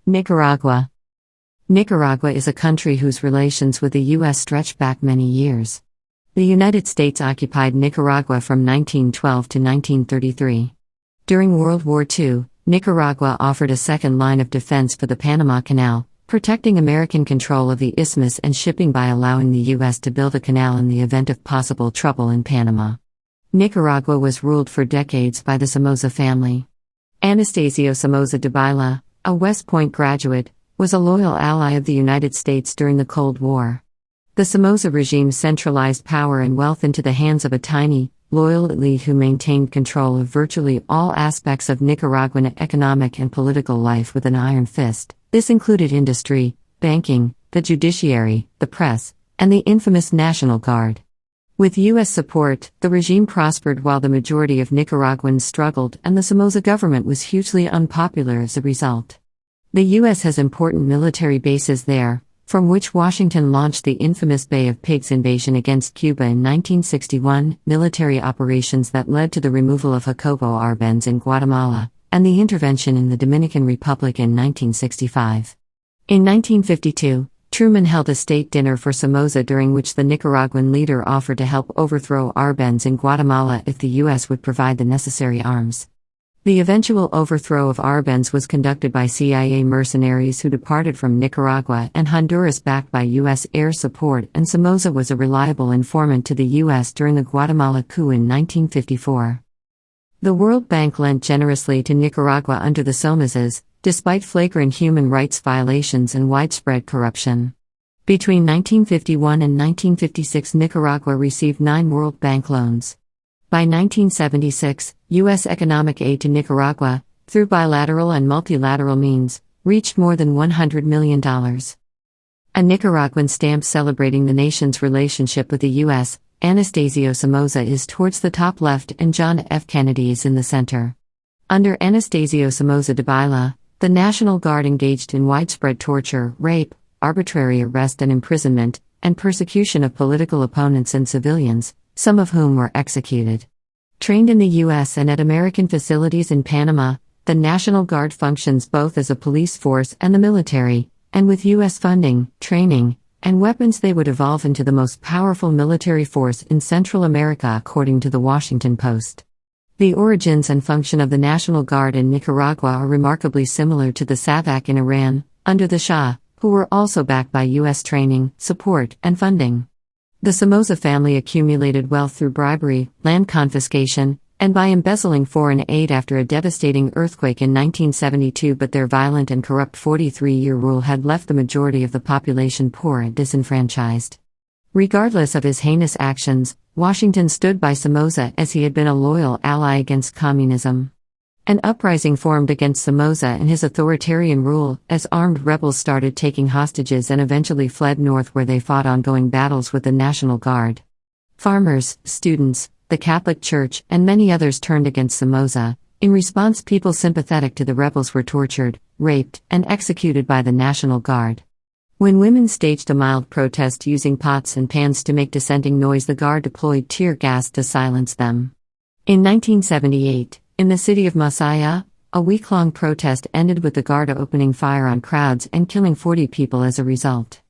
Nicaragua. Nicaragua is a country whose relations with the U.S. stretch back many years. The United States occupied Nicaragua from 1912 to 1933. During World War II, Nicaragua offered a second line of defense for the Panama Canal, protecting American control of the isthmus and shipping by allowing the U.S. to build a canal in the event of possible trouble in Panama. Nicaragua was ruled for decades by the Somoza family. Anastasio Somoza Debayle, a West Point graduate, was a loyal ally of the United States during the Cold War. The Somoza regime centralized power and wealth into the hands of a tiny, loyal elite who maintained control of virtually all aspects of Nicaraguan economic and political life with an iron fist. This included industry, banking, the judiciary, the press, and the infamous National Guard. With U.S. support, the regime prospered while the majority of Nicaraguans struggled, and the Somoza government was hugely unpopular as a result. The U.S. has important military bases there, from which Washington launched the infamous Bay of Pigs invasion against Cuba in 1961, military operations that led to the removal of Jacobo Arbenz in Guatemala, and the intervention in the Dominican Republic in 1965. In 1952, Truman held a state dinner for Somoza during which the Nicaraguan leader offered to help overthrow Arbenz in Guatemala if the U.S. would provide the necessary arms. The eventual overthrow of Arbenz was conducted by CIA mercenaries who departed from Nicaragua and Honduras backed by U.S. air support, and Somoza was a reliable informant to the U.S. during the Guatemala coup in 1954. The World Bank lent generously to Nicaragua under the Somozas, despite flagrant human rights violations and widespread corruption. Between 1951 and 1956, Nicaragua received 9 World Bank loans. By 1976, U.S. economic aid to Nicaragua, through bilateral and multilateral means, reached more than $100 million. A Nicaraguan stamp celebrating the nation's relationship with the U.S., Anastasio Somoza, is towards the top left and John F. Kennedy is in the center. Under Anastasio Somoza Debayle, the National Guard engaged in widespread torture, rape, arbitrary arrest and imprisonment, and persecution of political opponents and civilians, some of whom were executed. Trained in the U.S. and at American facilities in Panama, the National Guard functions both as a police force and the military, and with U.S. funding, training, and weapons they would evolve into the most powerful military force in Central America, according to the Washington Post. The origins and function of the National Guard in Nicaragua are remarkably similar to the SAVAK in Iran, under the Shah, who were also backed by U.S. training, support, and funding. The Somoza family accumulated wealth through bribery, land confiscation, and by embezzling foreign aid after a devastating earthquake in 1972, but their violent and corrupt 43-year rule had left the majority of the population poor and disenfranchised. Regardless of his heinous actions, Washington stood by Somoza as he had been a loyal ally against communism. An uprising formed against Somoza and his authoritarian rule, as armed rebels started taking hostages and eventually fled north, where they fought ongoing battles with the National Guard. Farmers, students, the Catholic Church, and many others turned against Somoza. In response, people sympathetic to the rebels were tortured, raped, and executed by the National Guard. When women staged a mild protest using pots and pans to make dissenting noise, the Guard deployed tear gas to silence them. In 1978, in the city of Masaya, a week-long protest ended with the Guard opening fire on crowds and killing 40 people as a result.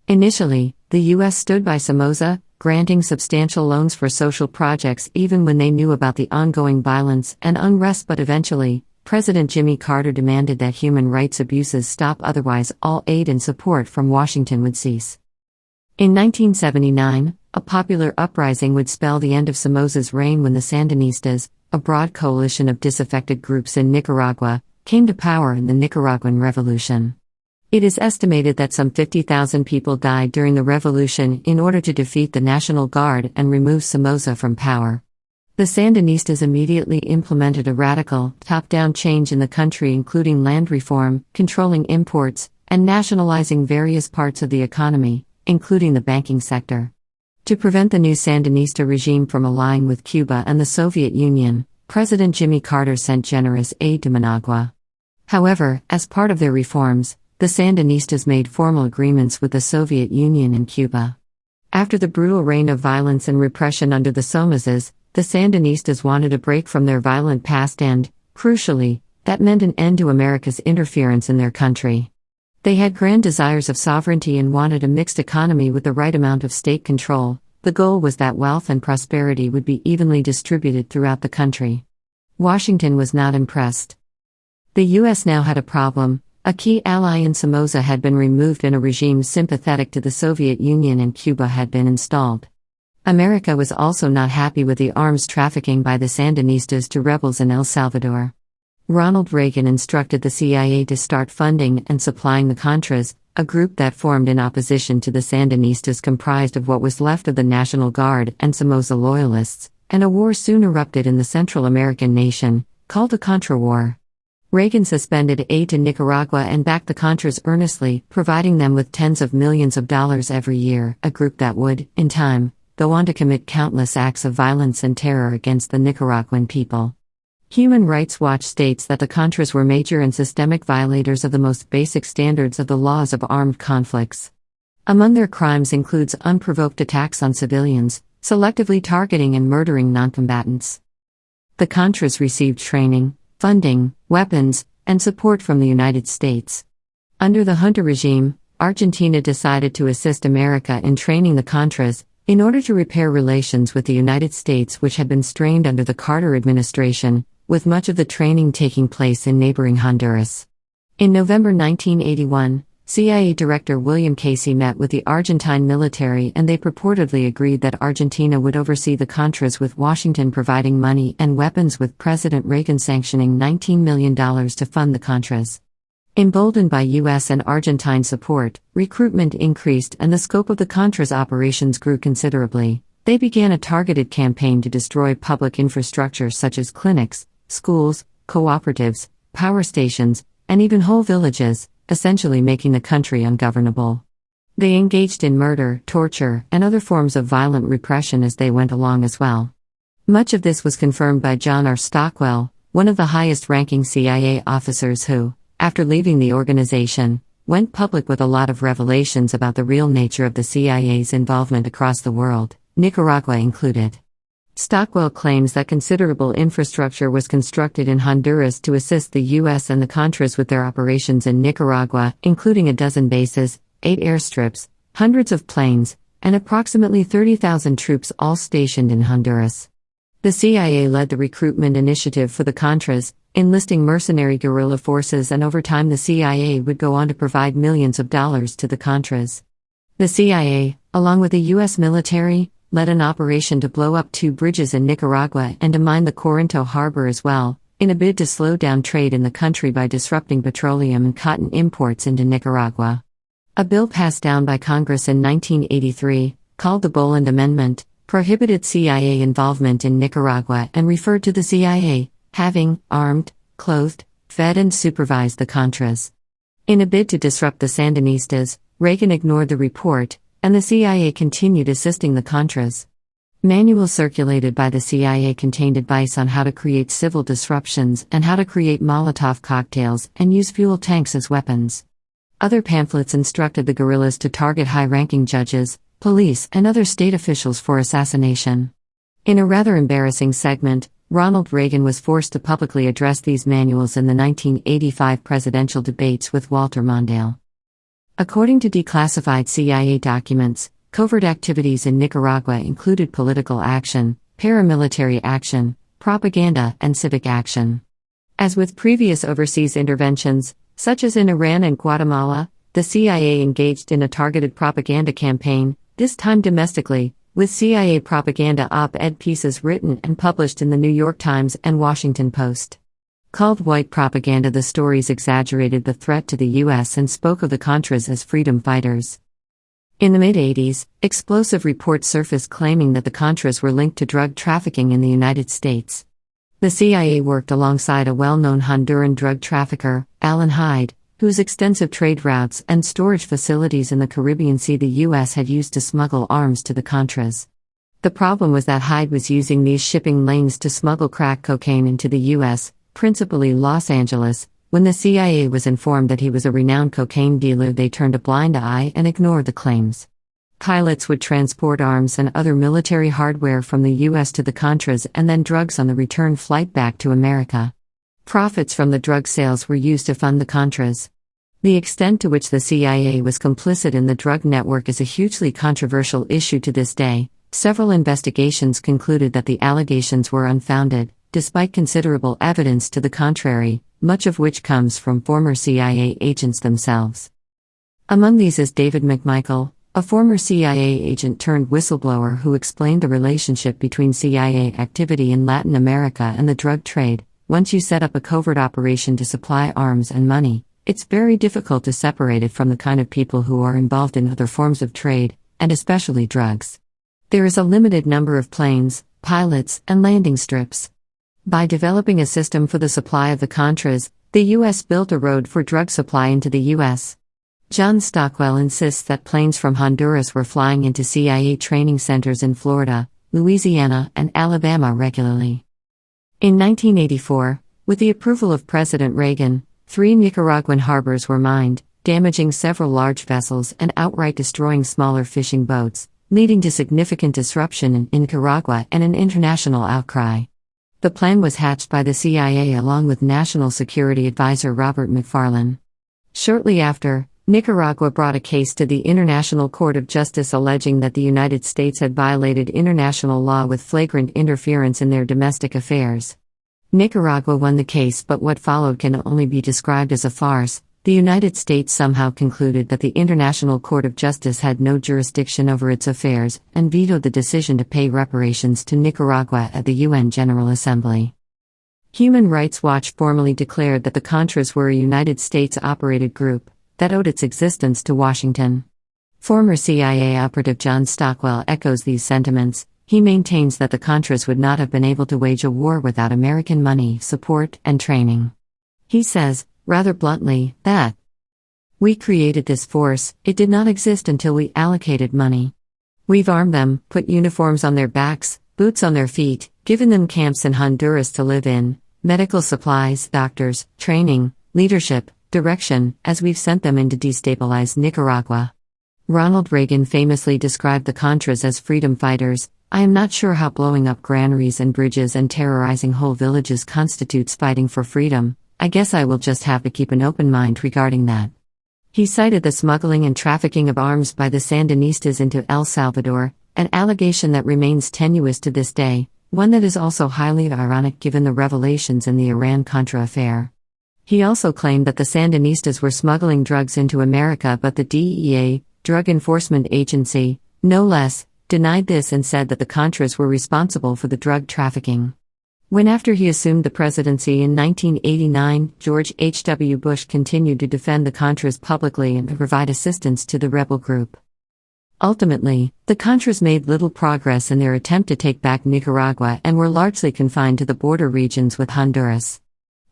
Initially, the U.S. stood by Somoza, granting substantial loans for social projects even when they knew about the ongoing violence and unrest, but eventually, President Jimmy Carter demanded that human rights abuses stop, otherwise all aid and support from Washington would cease. In 1979, a popular uprising would spell the end of Somoza's reign when the Sandinistas, a broad coalition of disaffected groups in Nicaragua, came to power in the Nicaraguan Revolution. It is estimated that some 50,000 people died during the revolution in order to defeat the National Guard and remove Somoza from power. The Sandinistas immediately implemented a radical, top-down change in the country, including land reform, controlling imports, and nationalizing various parts of the economy, including the banking sector. To prevent the new Sandinista regime from allying with Cuba and the Soviet Union, President Jimmy Carter sent generous aid to Managua. However, as part of their reforms, the Sandinistas made formal agreements with the Soviet Union and Cuba. After the brutal reign of violence and repression under the Somozas, the Sandinistas wanted a break from their violent past and, crucially, That meant an end to America's interference in their country. They had grand desires of sovereignty and wanted a mixed economy with the right amount of state control. The goal was that wealth and prosperity would be evenly distributed throughout the country. Washington was not impressed. The U.S. now had a problem. A key ally in Somoza had been removed and a regime sympathetic to the Soviet Union and Cuba had been installed. America was also not happy with the arms trafficking by the Sandinistas to rebels in El Salvador. Ronald Reagan instructed the CIA to start funding and supplying the Contras, a group that formed in opposition to the Sandinistas comprised of what was left of the National Guard and Somoza loyalists, and a war soon erupted in the Central American nation, called the Contra War. Reagan suspended aid to Nicaragua and backed the Contras earnestly, providing them with tens of millions of dollars every year, a group that would, in time, go on to commit countless acts of violence and terror against the Nicaraguan people. Human Rights Watch states that the Contras were major and systemic violators of the most basic standards of the laws of armed conflicts. Among their crimes includes unprovoked attacks on civilians, selectively targeting and murdering noncombatants. The Contras received training, funding, weapons, and support from the United States. Under the junta regime, Argentina decided to assist America in training the Contras, in order to repair relations with the United States which had been strained under the Carter administration, with much of the training taking place in neighboring Honduras. In November 1981, CIA Director William Casey met with the Argentine military and they purportedly agreed that Argentina would oversee the Contras with Washington providing money and weapons with President Reagan sanctioning $19 million to fund the Contras. Emboldened by U.S. and Argentine support, recruitment increased and the scope of the Contras operations grew considerably. They began a targeted campaign to destroy public infrastructure such as clinics, schools, cooperatives, power stations, and even whole villages, essentially making the country ungovernable. They engaged in murder, torture, and other forms of violent repression as they went along as well. Much of this was confirmed by John R. Stockwell, one of the highest-ranking CIA officers who, after leaving the organization, went public with a lot of revelations about the real nature of the CIA's involvement across the world, Nicaragua included. Stockwell claims that considerable infrastructure was constructed in Honduras to assist the U.S. and the Contras with their operations in Nicaragua, including a dozen bases, 8 airstrips, hundreds of planes, and approximately 30,000 troops all stationed in Honduras. The CIA led the recruitment initiative for the Contras, enlisting mercenary guerrilla forces, and over time the CIA would go on to provide millions of dollars to the Contras. The CIA, along with the U.S. military, led an operation to blow up 2 bridges in Nicaragua and to mine the Corinto harbor as well, in a bid to slow down trade in the country by disrupting petroleum and cotton imports into Nicaragua. A bill passed down by Congress in 1983, called the Boland Amendment, prohibited CIA involvement in Nicaragua and referred to the CIA, having armed, clothed, fed and supervised the Contras. In a bid to disrupt the Sandinistas, Reagan ignored the report, and the CIA continued assisting the Contras. Manuals circulated by the CIA contained advice on how to create civil disruptions and how to create Molotov cocktails and use fuel tanks as weapons. Other pamphlets instructed the guerrillas to target high-ranking judges, police, and other state officials for assassination. In a rather embarrassing segment, Ronald Reagan was forced to publicly address these manuals in the 1985 presidential debates with Walter Mondale. According to declassified CIA documents, covert activities in Nicaragua included political action, paramilitary action, propaganda, and civic action. As with previous overseas interventions, such as in Iran and Guatemala, the CIA engaged in a targeted propaganda campaign, this time domestically, with CIA propaganda op-ed pieces written and published in the New York Times and Washington Post. Called white propaganda, the stories exaggerated the threat to the U.S. and spoke of the Contras as freedom fighters. In the mid-80s, explosive reports surfaced claiming that the Contras were linked to drug trafficking in the United States. The CIA worked alongside a well-known Honduran drug trafficker, Alan Hyde, whose extensive trade routes and storage facilities in the Caribbean Sea the U.S. had used to smuggle arms to the Contras. The problem was that Hyde was using these shipping lanes to smuggle crack cocaine into the U.S., principally Los Angeles. When the CIA was informed that he was a renowned cocaine dealer, they turned a blind eye and ignored the claims. Pilots would transport arms and other military hardware from the U.S. to the Contras and then drugs on the return flight back to America. Profits from the drug sales were used to fund the Contras. The extent to which the CIA was complicit in the drug network is a hugely controversial issue to this day. Several investigations concluded that the allegations were unfounded, despite considerable evidence to the contrary, much of which comes from former CIA agents themselves. Among these is David McMichael, a former CIA agent turned whistleblower who explained the relationship between CIA activity in Latin America and the drug trade. Once you set up a covert operation to supply arms and money, it's very difficult to separate it from the kind of people who are involved in other forms of trade, and especially drugs. There is a limited number of planes, pilots, and landing strips. By developing a system for the supply of the Contras, the U.S. built a road for drug supply into the U.S. John Stockwell insists that planes from Honduras were flying into CIA training centers in Florida, Louisiana, and Alabama regularly. In 1984, with the approval of President Reagan, 3 Nicaraguan harbors were mined, damaging several large vessels and outright destroying smaller fishing boats, leading to significant disruption in Nicaragua and an international outcry. The plan was hatched by the CIA along with National Security Advisor Robert McFarlane. Shortly after, Nicaragua brought a case to the International Court of Justice alleging that the United States had violated international law with flagrant interference in their domestic affairs. Nicaragua won the case, but what followed can only be described as a farce. The United States somehow concluded that the International Court of Justice had no jurisdiction over its affairs and vetoed the decision to pay reparations to Nicaragua at the UN General Assembly. Human Rights Watch formally declared that the Contras were a United States-operated group that owed its existence to Washington. Former CIA operative John Stockwell echoes these sentiments. He maintains that the Contras would not have been able to wage a war without American money, support, and training. He says, rather bluntly, that we created this force, it did not exist until we allocated money. We've armed them, put uniforms on their backs, boots on their feet, given them camps in Honduras to live in, medical supplies, doctors, training, leadership, direction, as we've sent them in to destabilize Nicaragua. Ronald Reagan famously described the Contras as freedom fighters. I am not sure how blowing up granaries and bridges and terrorizing whole villages constitutes fighting for freedom. I guess I will just have to keep an open mind regarding that. He cited the smuggling and trafficking of arms by the Sandinistas into El Salvador, an allegation that remains tenuous to this day, one that is also highly ironic given the revelations in the Iran-Contra affair. He also claimed that the Sandinistas were smuggling drugs into America, but the DEA, Drug Enforcement Agency, no less, denied this and said that the Contras were responsible for the drug trafficking. When after he assumed the presidency in 1989, George H.W. Bush continued to defend the Contras publicly and to provide assistance to the rebel group. Ultimately, the Contras made little progress in their attempt to take back Nicaragua and were largely confined to the border regions with Honduras.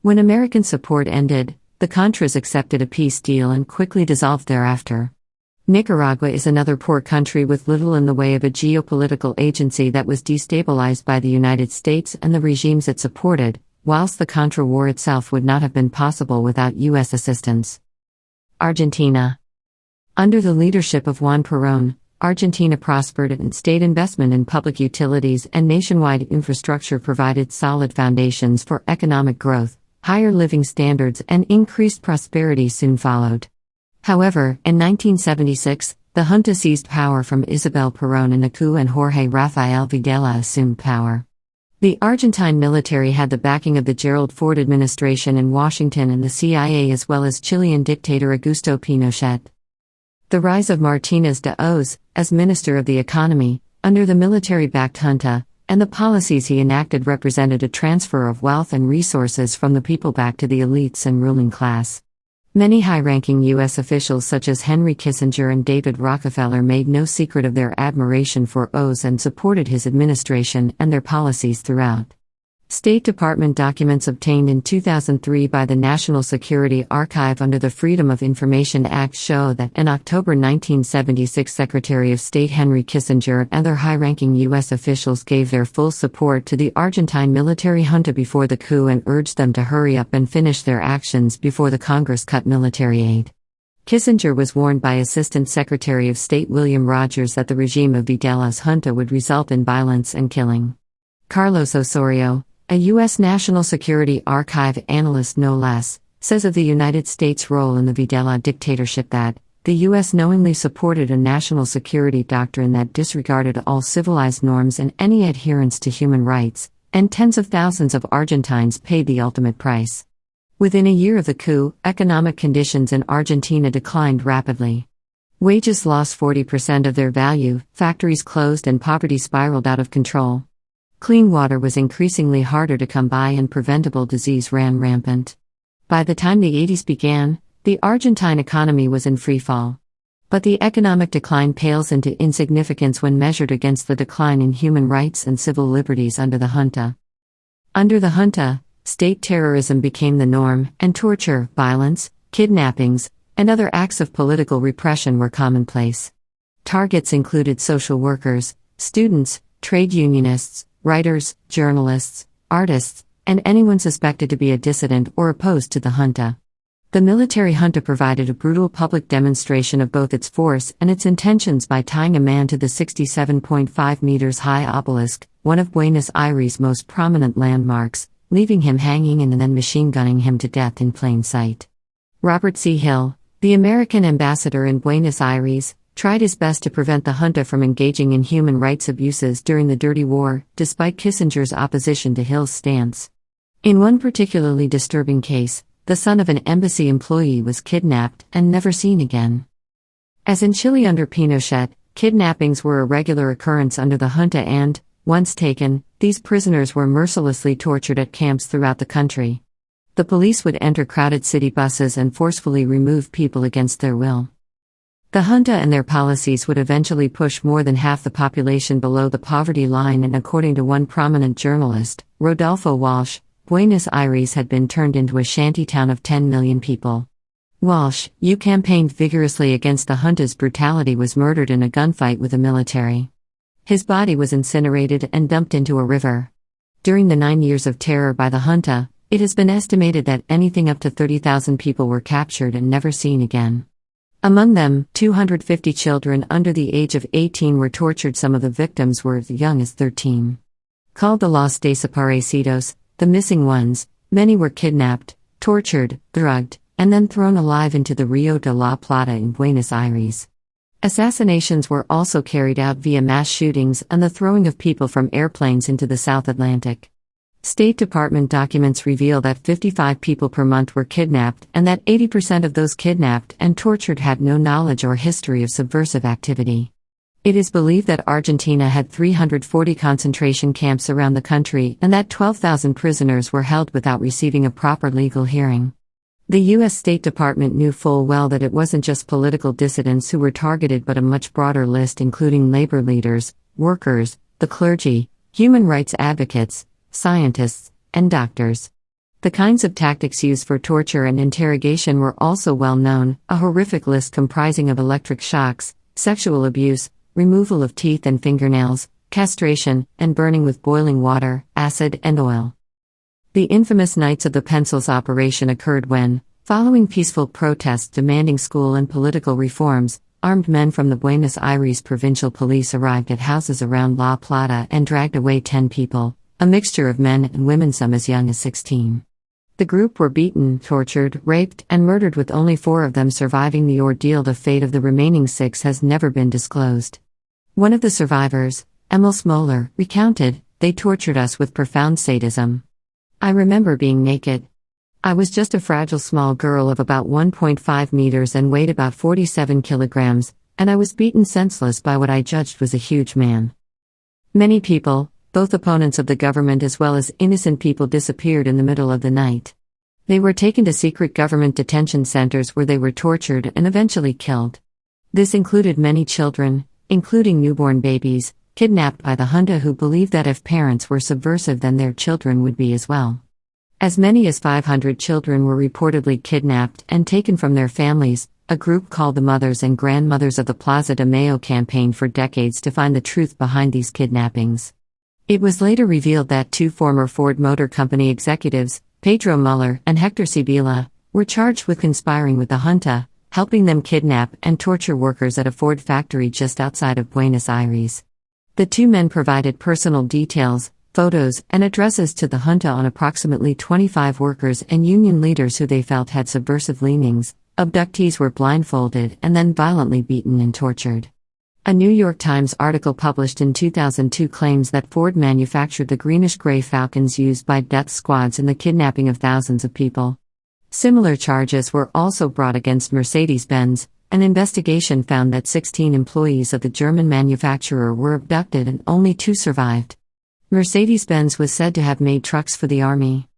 When American support ended, the Contras accepted a peace deal and quickly dissolved thereafter. Nicaragua is another poor country with little in the way of a geopolitical agency that was destabilized by the United States and the regimes it supported, whilst the Contra War itself would not have been possible without U.S. assistance. Argentina. Under the leadership of Juan Perón, Argentina prospered and state investment in public utilities and nationwide infrastructure provided solid foundations for economic growth. Higher living standards and increased prosperity soon followed. However, in 1976, the junta seized power from Isabel Perón in a coup and Jorge Rafael Videla assumed power. The Argentine military had the backing of the Gerald Ford administration in Washington and the CIA as well as Chilean dictator Augusto Pinochet. The rise of Martínez de Hoz, as Minister of the Economy, under the military-backed junta, and the policies he enacted represented a transfer of wealth and resources from the people back to the elites and ruling class. Many high-ranking U.S. officials such as Henry Kissinger and David Rockefeller made no secret of their admiration for Oz and supported his administration and their policies throughout. State Department documents obtained in 2003 by the National Security Archive under the Freedom of Information Act show that in October 1976 Secretary of State Henry Kissinger and other high-ranking U.S. officials gave their full support to the Argentine military junta before the coup and urged them to hurry up and finish their actions before the Congress cut military aid. Kissinger was warned by Assistant Secretary of State William Rogers that the regime of Videla's junta would result in violence and killing. Carlos Osorio, A U.S. National Security Archive analyst no less, says of the United States' role in the Videla dictatorship that the U.S. knowingly supported a national security doctrine that disregarded all civilized norms and any adherence to human rights, and tens of thousands of Argentines paid the ultimate price. Within a year of the coup, economic conditions in Argentina declined rapidly. Wages lost 40% of their value, factories closed, and poverty spiraled out of control. Clean water was increasingly harder to come by and preventable disease ran rampant. By the time the 80s began, the Argentine economy was in freefall. But the economic decline pales into insignificance when measured against the decline in human rights and civil liberties under the junta. Under the junta, state terrorism became the norm, and torture, violence, kidnappings, and other acts of political repression were commonplace. Targets included social workers, students, trade unionists, writers, journalists, artists, and anyone suspected to be a dissident or opposed to the junta. The military junta provided a brutal public demonstration of both its force and its intentions by tying a man to the 67.5 meters high obelisk, one of Buenos Aires' most prominent landmarks, leaving him hanging and then machine gunning him to death in plain sight. Robert C. Hill, the American ambassador in Buenos Aires, tried his best to prevent the junta from engaging in human rights abuses during the Dirty War, despite Kissinger's opposition to Hill's stance. In one particularly disturbing case, the son of an embassy employee was kidnapped and never seen again. As in Chile under Pinochet, kidnappings were a regular occurrence under the junta and, once taken, these prisoners were mercilessly tortured at camps throughout the country. The police would enter crowded city buses and forcefully remove people against their will. The junta and their policies would eventually push more than half the population below the poverty line, and according to one prominent journalist, Rodolfo Walsh, Buenos Aires had been turned into a shanty town of 10 million people. Walsh, who campaigned vigorously against the junta's brutality, was murdered in a gunfight with the military. His body was incinerated and dumped into a river. During the 9 years of terror by the junta, it has been estimated that anything up to 30,000 people were captured and never seen again. Among them, 250 children under the age of 18 were tortured. Some of the victims were as young as 13. Called the Los Desaparecidos, the missing ones, many were kidnapped, tortured, drugged, and then thrown alive into the Rio de la Plata in Buenos Aires. Assassinations were also carried out via mass shootings and the throwing of people from airplanes into the South Atlantic. State Department documents reveal that 55 people per month were kidnapped and that 80% of those kidnapped and tortured had no knowledge or history of subversive activity. It is believed that Argentina had 340 concentration camps around the country and that 12,000 prisoners were held without receiving a proper legal hearing. The U.S. State Department knew full well that it wasn't just political dissidents who were targeted, but a much broader list including labor leaders, workers, the clergy, human rights advocates, scientists, and doctors. The kinds of tactics used for torture and interrogation were also well known, a horrific list comprising of electric shocks, sexual abuse, removal of teeth and fingernails, castration, and burning with boiling water, acid, and oil. The infamous Knights of the Pencils operation occurred when, following peaceful protests demanding school and political reforms, armed men from the Buenos Aires Provincial Police arrived at houses around La Plata and dragged away 10 people, a mixture of men and women, some as young as 16. The group were beaten, tortured, raped, and murdered, with only 4 of them surviving the ordeal. The fate of the remaining 6 has never been disclosed. One of the survivors, Emil Smoller, recounted, "They tortured us with profound sadism. I remember being naked. I was just a fragile small girl of about 1.5 meters and weighed about 47 kilograms, and I was beaten senseless by what I judged was a huge man." Many people, both opponents of the government as well as innocent people, disappeared in the middle of the night. They were taken to secret government detention centers where they were tortured and eventually killed. This included many children, including newborn babies, kidnapped by the junta, who believed that if parents were subversive then their children would be as well. As many as 500 children were reportedly kidnapped and taken from their families. A group called the Mothers and Grandmothers of the Plaza de Mayo campaigned for decades to find the truth behind these kidnappings. It was later revealed that 2 former Ford Motor Company executives, Pedro Muller and Hector Sibila, were charged with conspiring with the junta, helping them kidnap and torture workers at a Ford factory just outside of Buenos Aires. The 2 men provided personal details, photos, and addresses to the junta on approximately 25 workers and union leaders who they felt had subversive leanings. Abductees were blindfolded and then violently beaten and tortured. A New York Times article published in 2002 claims that Ford manufactured the greenish-gray Falcons used by death squads in the kidnapping of thousands of people. Similar charges were also brought against Mercedes-Benz. An investigation found that 16 employees of the German manufacturer were abducted and only 2 survived. Mercedes-Benz was said to have made trucks for the army.